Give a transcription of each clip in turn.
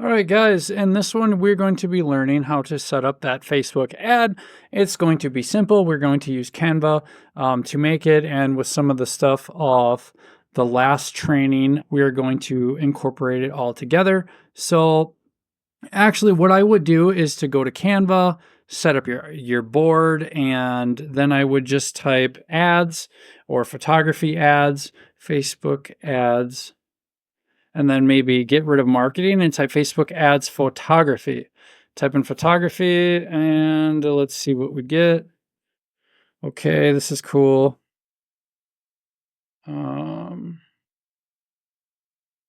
All right, guys, in this one, we're going to be learning how to set up that Facebook ad. It's going to be simple. We're going to use Canva to make it. And with some of the stuff of the last training, we're going to incorporate it all together. So actually, what I would do is to go to Canva, set up your board, and then I would just type ads or photography ads, Facebook ads, and then maybe get rid of marketing and type Facebook ads photography. Type in photography and let's see what we get. Okay, this is cool.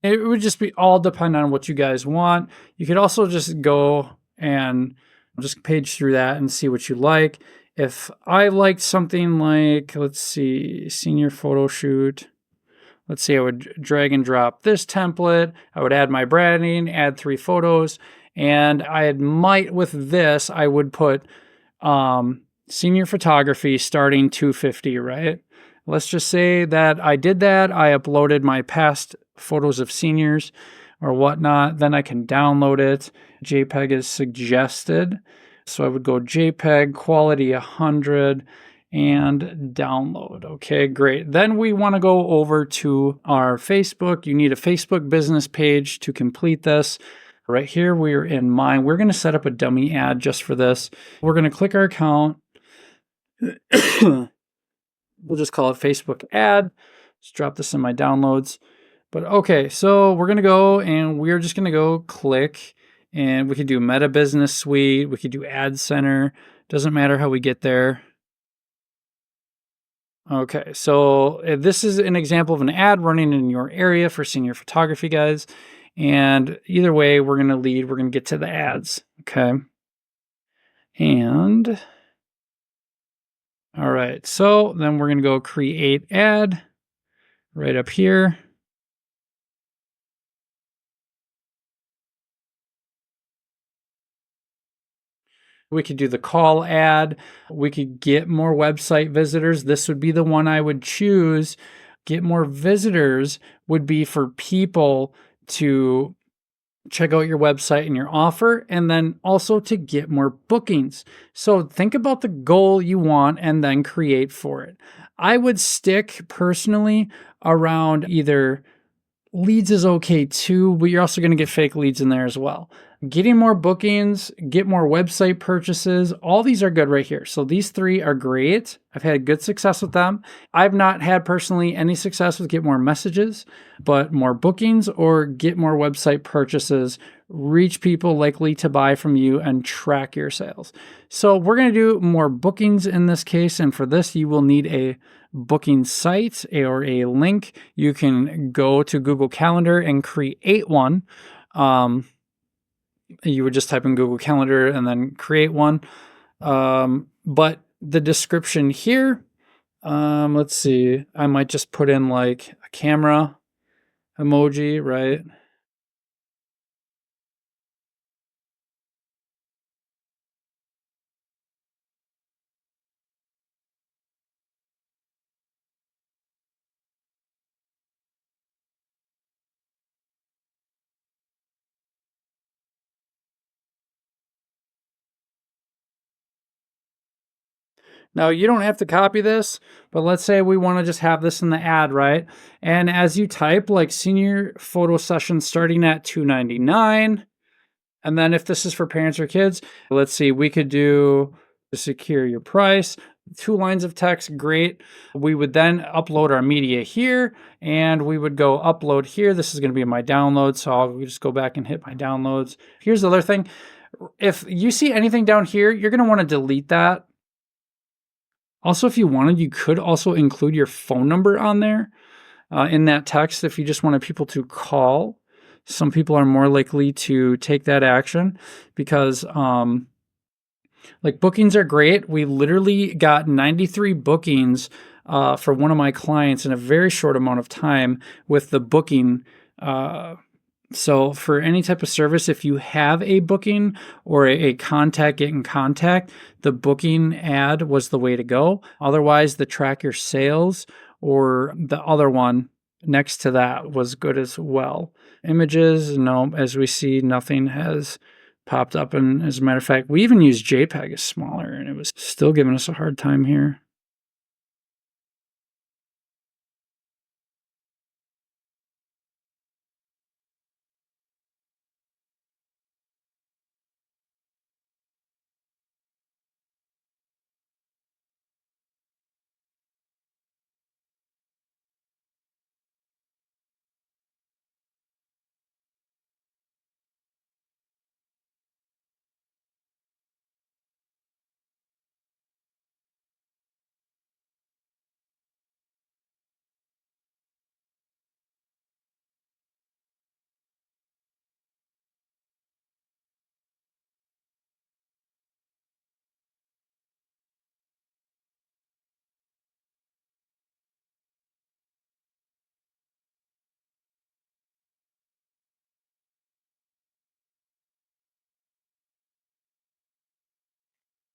It would just be all depend on what you guys want. You could also just go and just page through that and see what you like. If I liked something like, let's see, senior photo shoot. Let's see, I would drag and drop this template. I would add my branding, add 3 photos. And I might, with this, I would put senior photography starting $250, right? Let's just say that I did that. I uploaded my past photos of seniors or whatnot. Then I can download it. JPEG is suggested. So I would go JPEG, quality 100, and download. Okay, great. Then we want to go over to our Facebook. You need a Facebook business page to complete this. Right here, we're in mine. We're going to set up a dummy ad just for this. We're going to click our account. We'll just call it Facebook ad. Let's drop this in my downloads. But okay, so we're going to go and we're just going to go click, and we could do Meta Business Suite. We could do Ad Center. Doesn't matter how we get there. Okay, so this is an example of an ad running in your area for senior photography guys. And either way, we're going to lead. We're going to get to the ads. Okay. And all right, so then we're going to go create ad right up here. We could do the call ad. We could get more website visitors. This would be the one I would choose. Get more visitors would be for people to check out your website and your offer, and then also to get more bookings. So think about the goal you want and then create for it. I would stick personally around either leads is okay too, but you're also going to get fake leads in there as well. Getting more bookings, get more website purchases, all these are good right here. So these 3 are great. I've had good success with them. I've not had personally any success with get more messages, but more bookings or get more website purchases, reach people likely to buy from you and track your sales. So we're going to do more bookings in this case. And for this, you will need a booking site or a link. You can go to Google Calendar and create one. You would just type in Google Calendar and then create one. But the description here, let's see, I might just put in like a camera emoji, right? Now, you don't have to copy this, but let's say we want to just have this in the ad, right? And as you type like senior photo session starting at $299, and then if this is for parents or kids, let's see, we could do secure your price, 2 lines of text, great. We would then upload our media here, and we would go upload here. This is going to be my download, so I'll just go back and hit my downloads. Here's the other thing. If you see anything down here, you're going to want to delete that. Also, if you wanted, you could also include your phone number on there in that text if you just wanted people to call. Some people are more likely to take that action because like bookings are great. We literally got 93 bookings for one of my clients in a very short amount of time with the booking. So for any type of service, if you have a booking or a contact, get in contact, the booking ad was the way to go. Otherwise, the track your sales or the other one next to that was good as well. Images, no, as we see, nothing has popped up. And as a matter of fact, we even used JPEG as smaller, and it was still giving us a hard time here.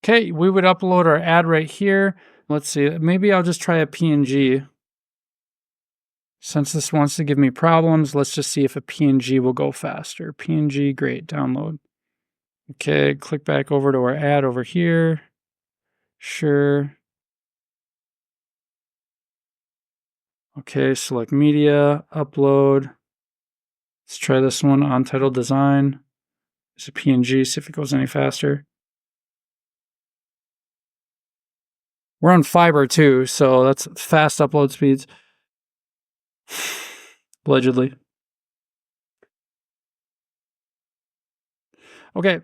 Okay, we would upload our ad right here. Let's see, maybe I'll just try a PNG. Since this wants to give me problems, let's just see if a PNG will go faster. PNG, great, download. Okay, click back over to our ad over here. Sure. Okay, select media, upload. Let's try this one, on title design. It's a PNG, see if it goes any faster. We're on fiber too, so that's fast upload speeds. Allegedly. Okay,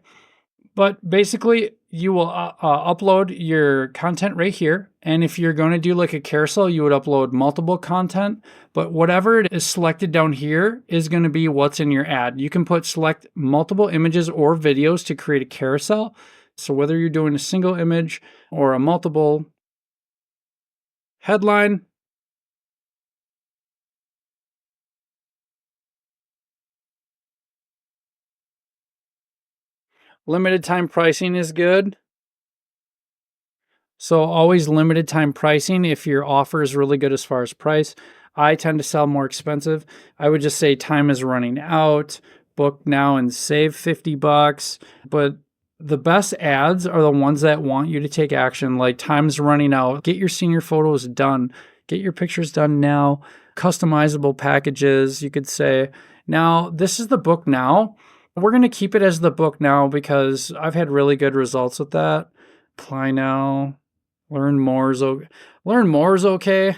but basically you will upload your content right here. And if you're going to do like a carousel, you would upload multiple content, but whatever it is selected down here is going to be what's in your ad. You can select multiple images or videos to create a carousel. So whether you're doing a single image or a multiple headline, limited time pricing is good. So always limited time pricing if your offer is really good as far as price. I tend to sell more expensive. I would just say time is running out, book now and save 50 bucks. But the best ads are the ones that want you to take action, like time's running out. Get your senior photos done. Get your pictures done now. Customizable packages, you could say. Now, this is the book now. We're going to keep it as the book now because I've had really good results with that. Apply now. Learn more is okay,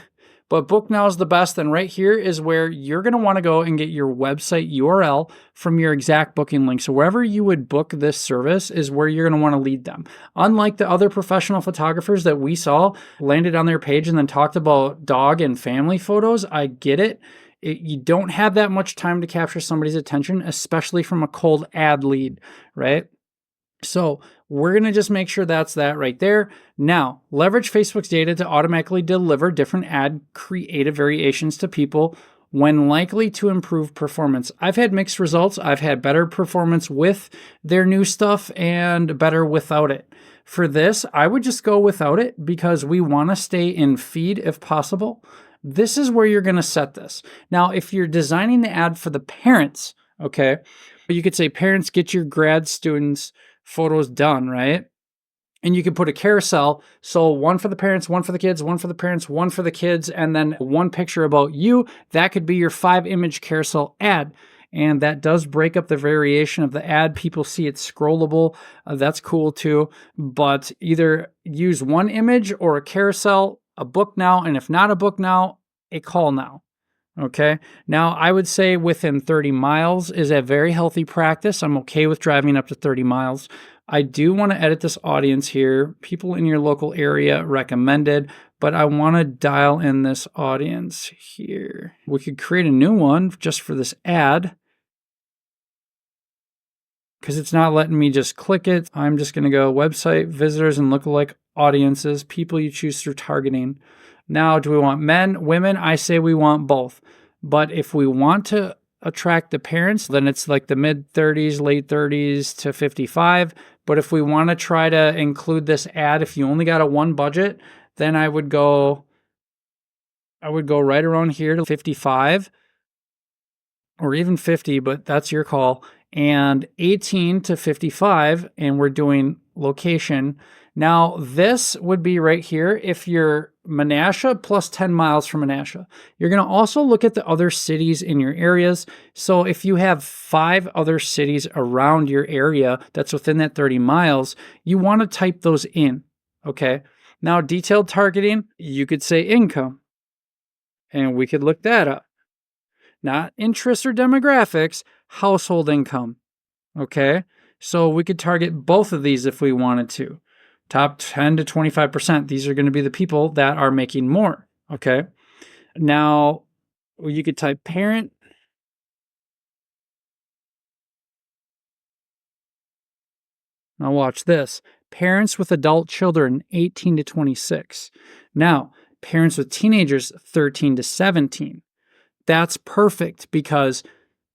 but book now is the best. And right here is where you're going to want to go and get your website URL from your exact booking link. So wherever you would book this service is where you're going to want to lead them. Unlike the other professional photographers that we saw landed on their page and then talked about dog and family photos, I get it. You don't have that much time to capture somebody's attention, especially from a cold ad lead, right? So we're going to just make sure that's that right there. Now, leverage Facebook's data to automatically deliver different ad creative variations to people when likely to improve performance. I've had mixed results. I've had better performance with their new stuff and better without it. For this, I would just go without it because we want to stay in feed if possible. This is where you're going to set this. Now, if you're designing the ad for the parents, okay, you could say parents, get your grad students photos done, right? And you can put a carousel. So one for the parents, one for the kids, one for the parents, one for the kids, and then one picture about you. That could be your 5-image carousel ad. And that does break up the variation of the ad. People see it's scrollable. That's cool too. But either use one image or a carousel, a book now, and if not a book now, a call now. Okay. Now, I would say within 30 miles is a very healthy practice. I'm okay with driving up to 30 miles. I do want to edit this audience here. People in your local area recommended, but I want to dial in this audience here. We could create a new one just for this ad because it's not letting me just click it. I'm just going to go website, visitors, and lookalike audiences, people you choose through targeting. Now, do we want men, women? I say we want both. But if we want to attract the parents, then it's like the mid 30s, late 30s to 55. But if we want to try to include this ad, if you only got a one budget, then I would go I would go right around here to 55 or even 50, but that's your call. And 18 to 55, and we're doing location. Now, this would be right here if you're Menasha plus 10 miles from Menasha. You're going to also look at the other cities in your areas. So if you have 5 other cities around your area that's within that 30 miles, you want to type those in, okay? Now, detailed targeting, you could say income, and we could look that up. Not interests or demographics, household income. Okay. So we could target both of these if we wanted to. Top 10 to 25%. These are going to be the people that are making more. Okay. Now you could type parent. Now watch this. Parents with adult children 18 to 26. Now, parents with teenagers 13 to 17. That's perfect because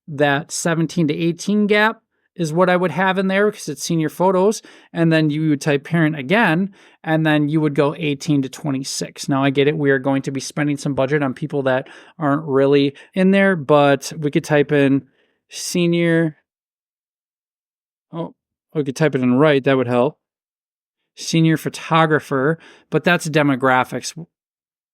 that 17 to 18 gap is what I would have in there because it's senior photos. And then you would type parent again, and then you would go 18 to 26. Now I get it. We are going to be spending some budget on people that aren't really in there, but we could type in senior. Oh, we could type it in right. That would help. Senior photographer, but that's demographics.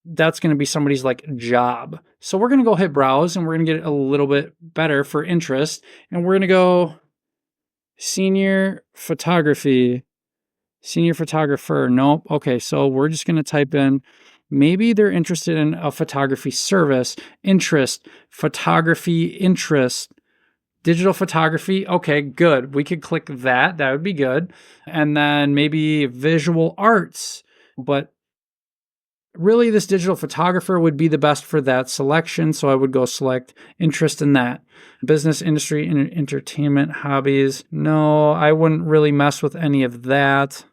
That's going to be somebody's like job. So we're going to go hit browse, and we're going to get it a little bit better for interest. And we're going to go senior photography, senior photographer. Nope. Okay. So we're just going to type in, maybe they're interested in a photography service, interest, photography, interest, digital photography. Okay, good. We could click that. That would be good. And then maybe visual arts, but really, this digital photographer would be the best for that selection, so I would go select interest in that. Business, industry, entertainment, hobbies. No, I wouldn't really mess with any of that.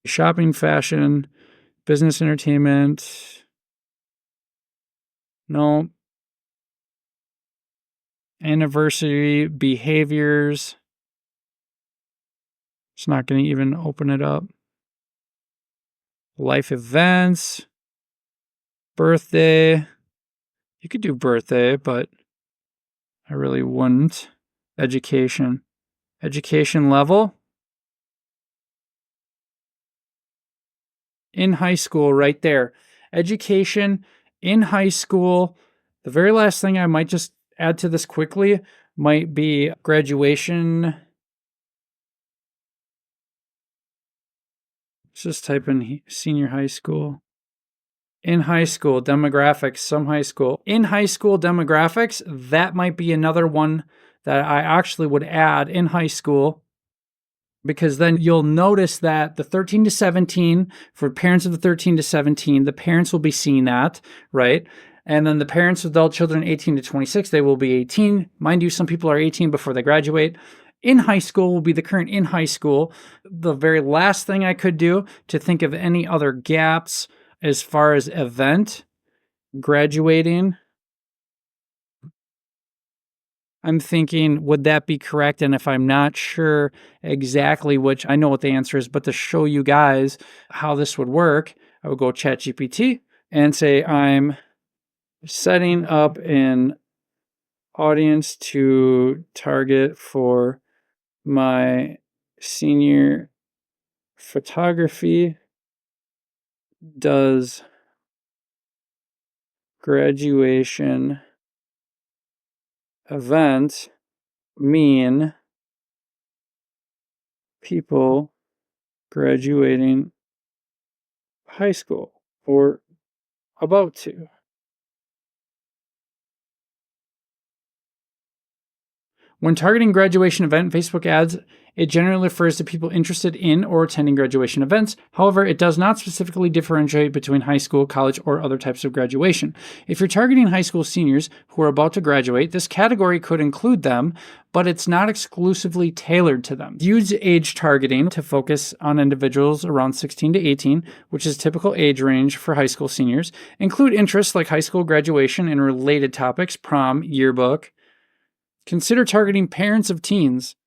Shopping, fashion, business, entertainment. No. Anniversary, behaviors. It's not going to even open it up. Life events, birthday. You could do birthday, but I really wouldn't. Education. Education level. In high school, right there. Education in high school. The very last thing I might just add to this quickly might be graduation. Let's just type in senior high school. In high school, demographics, some high school. In high school demographics, that might be another one that I actually would add in high school, because then you'll notice that the 13 to 17, for parents of the 13 to 17, the parents will be seeing that, right? And then the parents of adult children 18 to 26, they will be 18. Mind you, some people are 18 before they graduate. In high school will be the current in high school. The very last thing I could do to think of any other gaps as far as event, graduating, I'm thinking, would that be correct? And if I'm not sure exactly which, I know what the answer is, but to show you guys how this would work, I would go ChatGPT and say, I'm setting up an audience to target for my senior photography. Does graduation event mean people graduating high school or about to? When targeting graduation event Facebook ads, it generally refers to people interested in or attending graduation events. However, it does not specifically differentiate between high school, college, or other types of graduation. If you're targeting high school seniors who are about to graduate, this category could include them, but it's not exclusively tailored to them. Use age targeting to focus on individuals around 16 to 18, which is typical age range for high school seniors. Include interests like high school graduation and related topics, prom, yearbook. Consider targeting parents of teens.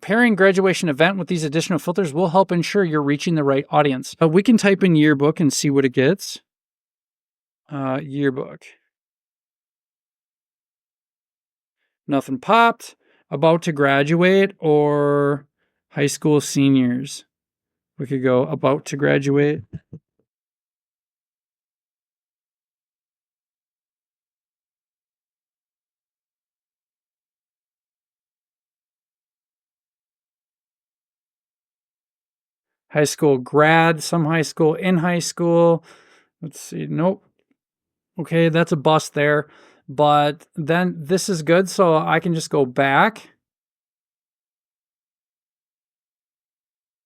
Pairing graduation event with these additional filters will help ensure you're reaching the right audience. We can type in yearbook and see what it gets. Yearbook. Nothing popped. About to graduate or high school seniors. We could go about to graduate. High school grad, some high school, in high school. Let's see. Nope. Okay, that's a bust there. But then this is good. So I can just go back.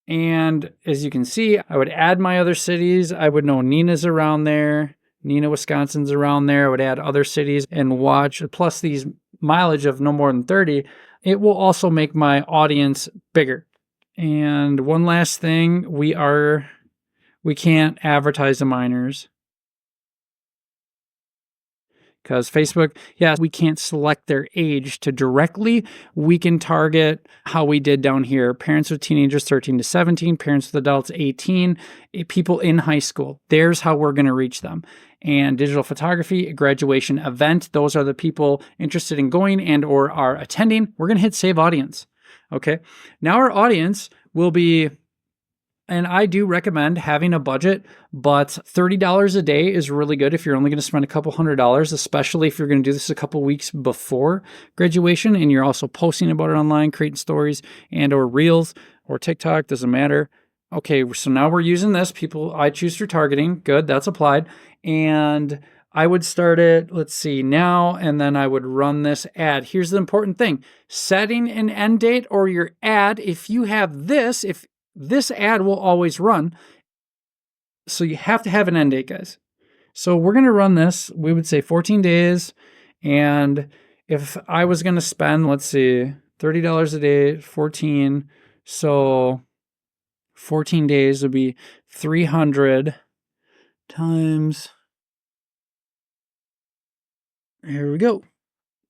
And as you can see, I would add my other cities. I would know Nina's around there. Nina, Wisconsin's around there. I would add other cities and watch, plus these mileage of no more than 30. It will also make my audience bigger. And one last thing, we can't advertise to minors. Because Facebook, yes, we can't select their age to directly. We can target how we did down here. Parents with teenagers 13 to 17, parents with adults 18, people in high school. There's how we're going to reach them. And digital photography, a graduation event, those are the people interested in going and or are attending. We're going to hit save audience. Okay. Now our audience will be, and I do recommend having a budget, but $30 a day is really good if you're only going to spend a couple $100, especially if you're going to do this a couple weeks before graduation and you're also posting about it online, creating stories and or reels or TikTok, doesn't matter. Okay, so now we're using this. People I choose through targeting. Good, that's applied. And I would start it, let's see, now, and then I would run this ad. Here's the important thing. Setting an end date or your ad, if you have this, if this ad will always run. So you have to have an end date, guys. So we're going to run this. We would say 14 days. And if I was going to spend, let's see, $30 a day, 14. So 14 days would be 300 times. Here we go.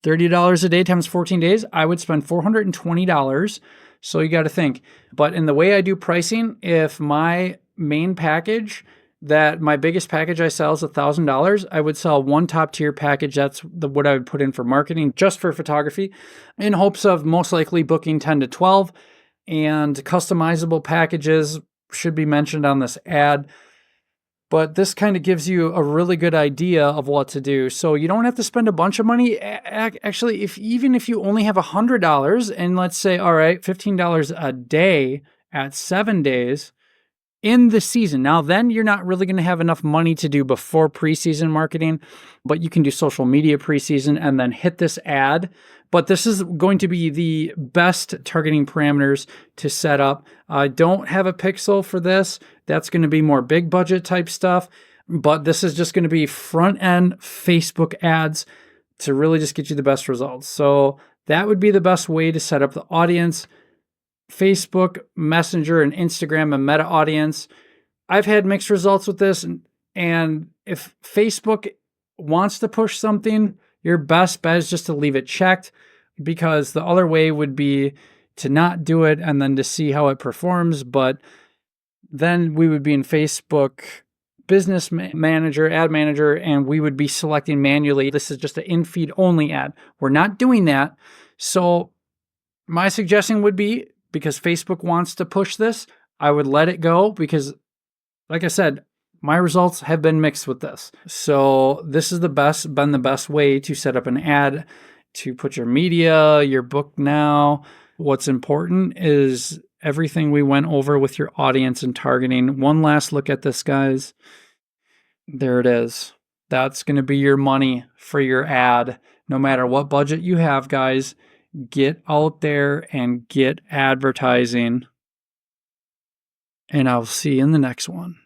$30 a day times 14 days. I would spend $420. So you got to think. But in the way I do pricing, if my main package, that my biggest package I sell is $1,000, I would sell one top tier package. That's what I would put in for marketing, just for photography, in hopes of most likely booking 10 to 12. And customizable packages should be mentioned on this ad. But this kind of gives you a really good idea of what to do. So you don't have to spend a bunch of money. Actually, even if you only have $100 and let's say, all right, $15 a day at 7 days in the season. Now, then you're not really going to have enough money to do before preseason marketing, but you can do social media preseason and then hit this ad. But this is going to be the best targeting parameters to set up. I don't have a pixel for this. That's going to be more big budget type stuff. But this is just going to be front end Facebook ads to really just get you the best results. So that would be the best way to set up the audience. Facebook, Messenger, and Instagram and meta audience. I've had mixed results with this. And if Facebook wants to push something, your best bet is just to leave it checked, because the other way would be to not do it and then to see how it performs. But then we would be in Facebook Business Manager, Ad Manager, and we would be selecting manually. This is just an in-feed only ad. We're not doing that. So my suggestion would be, because Facebook wants to push this, I would let it go, because like I said, my results have been mixed with this. So this is been the best way to set up an ad, to put your media, your book now. What's important is everything we went over with your audience and targeting. One last look at this, guys. There it is. That's going to be your money for your ad. No matter what budget you have, guys, get out there and get advertising. And I'll see you in the next one.